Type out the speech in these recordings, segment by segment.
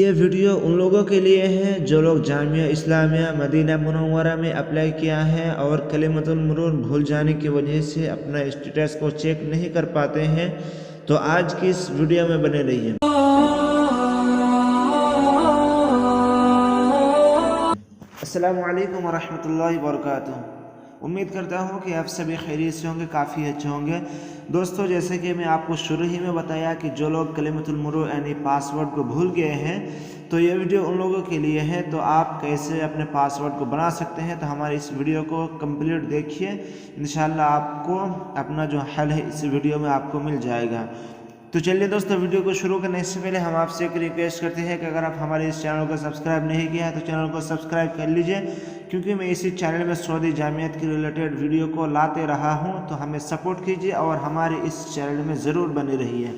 ये वीडियो उन लोगों के लिए है जो लोग जामिया इस्लामिया मदीना मुनव्वरा में अप्लाई किया है और कलिमतुल मरूर भूल जाने की वजह से अपना स्टेटस को चेक नहीं कर पाते हैं। तो आज की इस वीडियो में बने रहिए। अस्सलामु अलैकुम वरहमतुल्लाहि वबरकातुहू। उम्मीद करता हूँ कि आप सभी खैरियत से होंगे, काफ़ी अच्छे होंगे। दोस्तों, जैसे कि मैं आपको शुरू ही में बताया कि जो लोग कलिमतुल मरूर यानी पासवर्ड को भूल गए हैं, तो ये वीडियो उन लोगों के लिए है। तो आप कैसे अपने पासवर्ड को बना सकते हैं, तो हमारे इस वीडियो को कंप्लीट देखिए। इंशाल्लाह आपको अपना जो हल है इस वीडियो में आपको मिल जाएगा। तो चलिए दोस्तों, वीडियो को शुरू करने से पहले हम आपसे एक रिक्वेस्ट करते हैं कि अगर आप हमारे इस चैनल को सब्सक्राइब नहीं किया है तो चैनल को सब्सक्राइब कर लीजिए, क्योंकि मैं इसी चैनल में सऊदी जामियत के रिलेटेड वीडियो को लाते रहा हूं। तो हमें सपोर्ट कीजिए और हमारे इस चैनल में ज़रूर बने रहिए।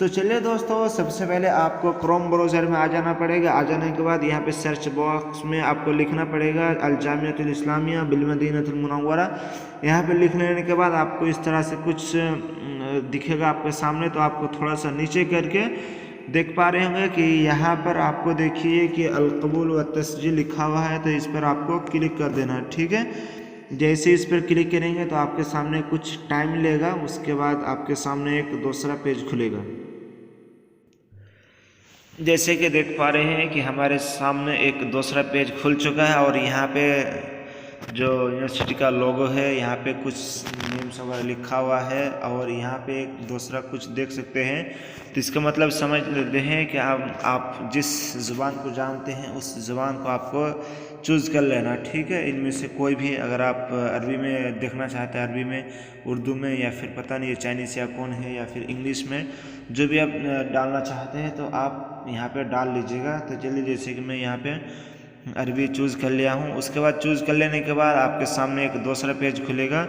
तो चलिए दोस्तों, सबसे पहले आपको क्रोम ब्राउज़र में आ जाना पड़ेगा। आ जाने के बाद यहाँ पे सर्च बॉक्स में आपको लिखना पड़ेगा अल जामियतुल इस्लामिया बिल मदीनतुल मुनव्वरा। यहाँ पे लिख लेने के बाद आपको इस तरह से कुछ दिखेगा आपके सामने। तो आपको थोड़ा सा नीचे करके देख पा रहे होंगे कि यहाँ पर आपको देखिए कि अल कबूल व तस्जील लिखा हुआ है। तो इस पर आपको क्लिक कर देना है, ठीक है। जैसे इस पर क्लिक करेंगे तो आपके सामने कुछ टाइम लेगा, उसके बाद आपके सामने एक दूसरा पेज खुलेगा। जैसे कि देख पा रहे हैं कि हमारे सामने एक दूसरा पेज खुल चुका है और यहाँ पे जो यूनिवर्सिटी का लोगो है, यहाँ पे कुछ नेम्स वगैरह लिखा हुआ है और यहाँ पे एक दूसरा कुछ देख सकते हैं। तो इसका मतलब समझ लेते हैं कि आप जिस ज़ुबान को जानते हैं उस ज़ुबान को आपको चूज़ कर लेना, ठीक है। इनमें से कोई भी, अगर आप अरबी में देखना चाहते हैं अरबी में, उर्दू में, या फिर पता नहीं चाइनीज़ या कौन है, या फिर इंग्लिश में, जो भी आप डालना चाहते हैं तो आप यहाँ पे डाल लीजिएगा। तो चलिए, जैसे कि मैं यहाँ पे अरबी चूज़ कर लिया हूँ। उसके बाद चूज़ कर लेने के बाद आपके सामने एक दूसरा पेज खुलेगा।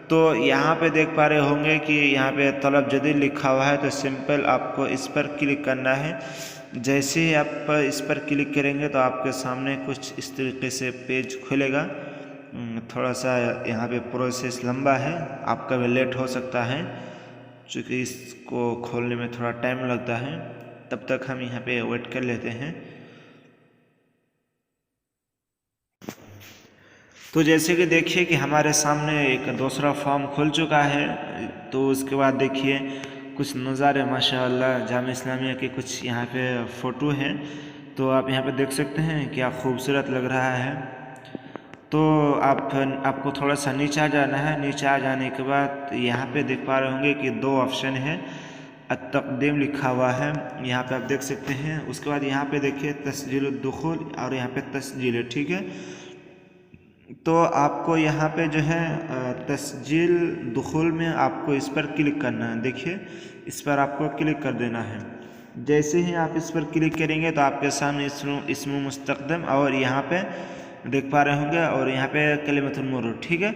तो यहाँ पे देख पा रहे होंगे कि यहाँ पे तलब जदीद लिखा हुआ है। तो सिंपल आपको इस पर क्लिक करना है। जैसे ही आप इस पर क्लिक करेंगे तो आपके सामने कुछ इस तरीके से पेज खुलेगा। थोड़ा सा यहाँ पे प्रोसेस लंबा है, आपका भी लेट हो सकता है, चूँकि इसको खोलने में थोड़ा टाइम लगता है। तब तक हम यहाँ पे वेट कर लेते हैं। तो जैसे कि देखिए कि हमारे सामने एक दूसरा फॉर्म खुल चुका है। तो उसके बाद देखिए कुछ नज़ारे माशाअल्लाह जामिया इस्लामिया के कुछ यहाँ पे फ़ोटो हैं। तो आप यहाँ पे देख सकते हैं क्या खूबसूरत लग रहा है। तो आपको थोड़ा सा नीचे आ जाना है। नीचे आ जाने के बाद यहाँ पे देख पा रहे होंगे कि दो ऑप्शन है, अत-तक़दीम लिखा हुआ है, यहाँ पे आप देख सकते हैं। उसके बाद यहाँ पे देखिए तस्जील दुखूल और यहाँ पे तस्जील है, ठीक है। तो आपको यहाँ पे जो है तस्जील दुखूल में आपको इस पर क्लिक करना है। देखिए, इस पर आपको क्लिक कर देना है। जैसे ही आप इस पर क्लिक करेंगे तो आपके सामने इस्म मुस्तक़दम और यहाँ पे देख पा रहे होंगे और यहाँ पे कलिमतुल मरूर, ठीक है।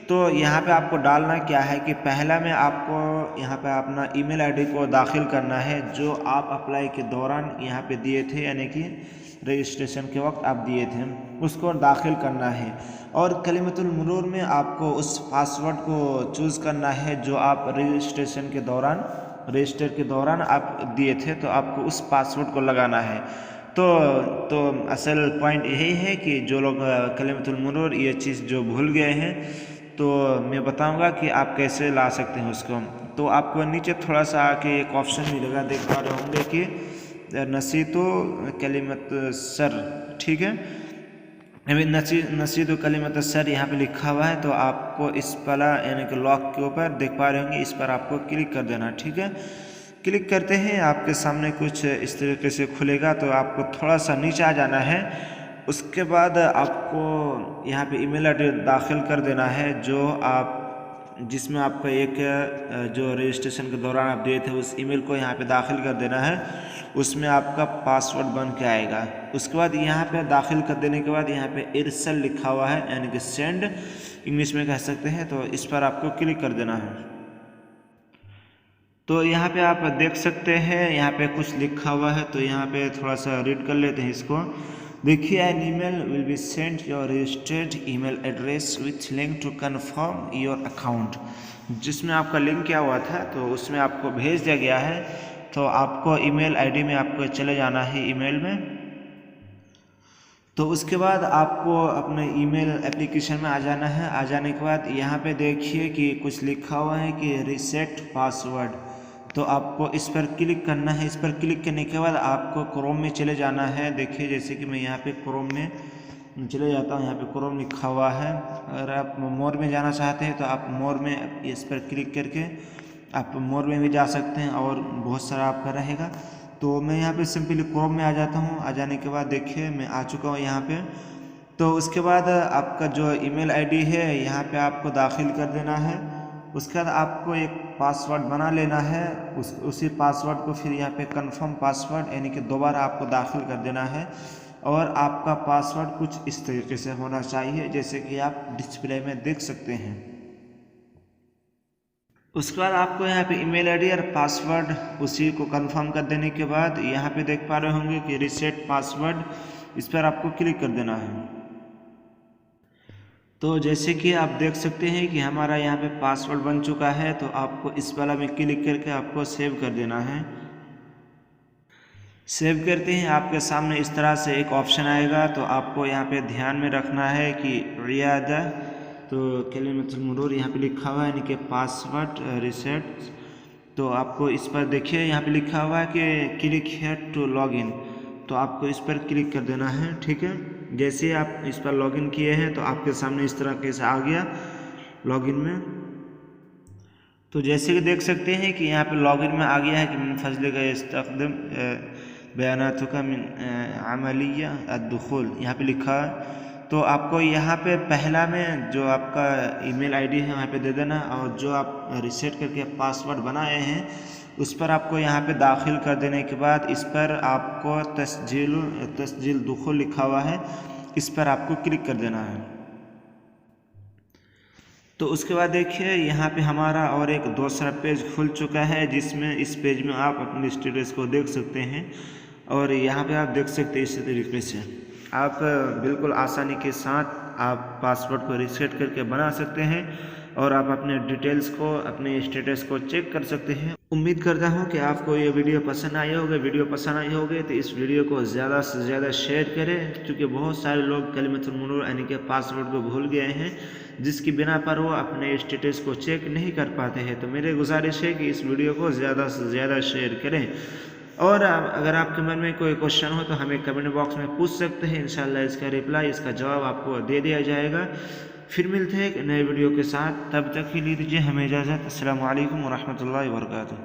तो यहाँ पे आपको डालना क्या है कि पहला में आपको यहाँ पे अपना ईमेल आईडी को दाखिल करना है जो आप अप्लाई के दौरान यहाँ पे दिए थे, यानी कि रजिस्ट्रेशन के वक्त आप दिए थे, उसको दाखिल करना है। और कलिमतुल मरूर में आपको उस पासवर्ड को चूज़ करना है जो आप रजिस्टर के दौरान आप दिए थे। तो आपको उस पासवर्ड को लगाना है। तो असल पॉइंट यही है कि जो लोग कलिमतुल मरूर ये चीज़ जो भूल गए हैं, तो मैं बताऊंगा कि आप कैसे ला सकते हैं उसको। तो आपको नीचे थोड़ा सा आके एक ऑप्शन मिलेगा, देख पा रहे होंगे कि नसीतो कलिमत सर, ठीक है। अभी नसीतो कलिमत सर यहाँ पे लिखा हुआ है। तो आपको इस पला यानी कि लॉक के ऊपर देख पा रहे होंगे, इस पर आपको क्लिक कर देना, ठीक है। क्लिक करते हैं आपके सामने कुछ इस तरीके से खुलेगा। तो आपको थोड़ा सा नीचे आ जाना है। उसके बाद आपको यहाँ पे ईमेल एड्रेस दाखिल कर देना है जिसमें आपका एक जो रजिस्ट्रेशन के दौरान आप दिए थे उस ईमेल को यहाँ पे दाखिल कर देना है। उसमें आपका पासवर्ड बन के आएगा। उसके बाद यहाँ पे दाखिल कर देने के बाद यहाँ पे इरसल लिखा हुआ है, यानी कि सेंड इंग्लिश में कह सकते हैं। तो इस पर आपको क्लिक कर देना है। तो यहाँ पे आप देख सकते हैं यहाँ पे कुछ लिखा हुआ है। तो यहाँ पे थोड़ा सा रीड कर लेते हैं इसको। देखिए, an email will be send your registered email address with link to confirm your account. जिसमें आपका लिंक किया हुआ था तो उसमें आपको भेज दिया गया है तो आपको ईमेल आईडी में आपको चले जाना है ईमेल में। तो उसके बाद आपको अपने ईमेल एप्लीकेशन में आ जाना है। आ जाने के बाद यहाँ पे देखिए कि कुछ लिखा हुआ है कि रीसेट पासवर्ड, तो आपको इस पर क्लिक करना है। इस पर क्लिक करने के बाद आपको क्रोम में चले जाना है। देखिए जैसे कि मैं यहाँ पे क्रोम में चले जाता हूँ, यहाँ पे क्रोम लिखा हुआ है। अगर आप मोर में जाना चाहते हैं तो आप मोर में इस पर क्लिक करके आप मोर में भी जा सकते हैं और बहुत सारा आपका रहेगा। तो मैं यहाँ पे सिंपली क्रोम में आ जाता हूँ। आ जाने के बाद देखिए मैं आ चुका हूँ यहाँ पे। तो उसके बाद आपका जो ईमेल आईडी है यहाँ पे आपको दाखिल कर देना है। उसके बाद आपको एक पासवर्ड बना लेना है। उसी पासवर्ड को फिर यहाँ पे कंफर्म पासवर्ड यानी कि दोबारा आपको दाखिल कर देना है। और आपका पासवर्ड कुछ इस तरीके से होना चाहिए जैसे कि आप डिस्प्ले में देख सकते हैं। उसके बाद आपको यहाँ पे ईमेल आईडी और पासवर्ड उसी को कंफर्म कर देने के बाद यहाँ पे देख पा रहे होंगे कि रीसेट पासवर्ड, इस पर आपको क्लिक कर देना है। तो जैसे कि आप देख सकते हैं कि हमारा यहाँ पे पासवर्ड बन चुका है। तो आपको इस वाला में क्लिक करके आपको सेव कर देना है। सेव करते हैं आपके सामने इस तरह से एक ऑप्शन आएगा। तो आपको यहाँ पे ध्यान में रखना है कि रियादा, तो कलिमतुल मुरूर यहाँ पे लिखा हुआ है यानी कि पासवर्ड रीसेट। तो आपको इस पर देखिए यहाँ पे लिखा हुआ है कि क्लिक हियर टू लॉगिन, तो आपको इस पर क्लिक कर देना है। ठीक है, जैसे आप इस पर लॉगिन किए हैं तो आपके सामने इस तरह कैसे आ गया लॉगिन में। तो जैसे कि देख सकते हैं कि यहाँ पे लॉगिन में आ गया है कि मिन फजल का इस्तखदम बयानातों का मिन अमलिया अद्दुखूल यहाँ पे लिखा है। तो आपको यहाँ पे पहला में जो आपका ईमेल आईडी है वहाँ पे दे देना, और जो आप रीसेट करके पासवर्ड बनाए हैं उस पर आपको यहाँ पे दाखिल कर देने के बाद इस पर आपको तस्जील दुखूल लिखा हुआ है, इस पर आपको क्लिक कर देना है। तो उसके बाद देखिए यहाँ पे हमारा और एक दूसरा पेज खुल चुका है जिसमें इस पेज में आप अपने स्टेटस को देख सकते हैं। और यहाँ पे आप देख सकते हैं इसी तरीके से आप बिल्कुल आसानी के साथ आप पासवर्ड को रीसेट करके बना सकते हैं और आप अपने डिटेल्स को, अपने स्टेटस को चेक कर सकते हैं। उम्मीद करता हूँ कि आपको ये वीडियो पसंद आई होगी। वीडियो पसंद आई होगी तो इस वीडियो को ज़्यादा से ज़्यादा शेयर करें, क्योंकि बहुत सारे लोग कलिमतुल मुरूर यानी कि पासवर्ड को भूल गए हैं, जिसकी बिना पर वो अपने स्टेटस को चेक नहीं कर पाते हैं। तो मेरी गुजारिश है कि इस वीडियो को ज़्यादा से ज़्यादा शेयर करें। और अगर आपके मन में कोई क्वेश्चन हो तो हमें कमेंट बॉक्स में पूछ सकते हैं। इंशाल्लाह इसका रिप्लाई, इसका जवाब आपको दे दिया जाएगा। फिर मिलते हैं एक नए वीडियो के साथ, तब तक के लिए दीजिए हमें इजाज़त। अस्सलामु अलैकुम व रहमतुल्लाहि व बरकातुहू।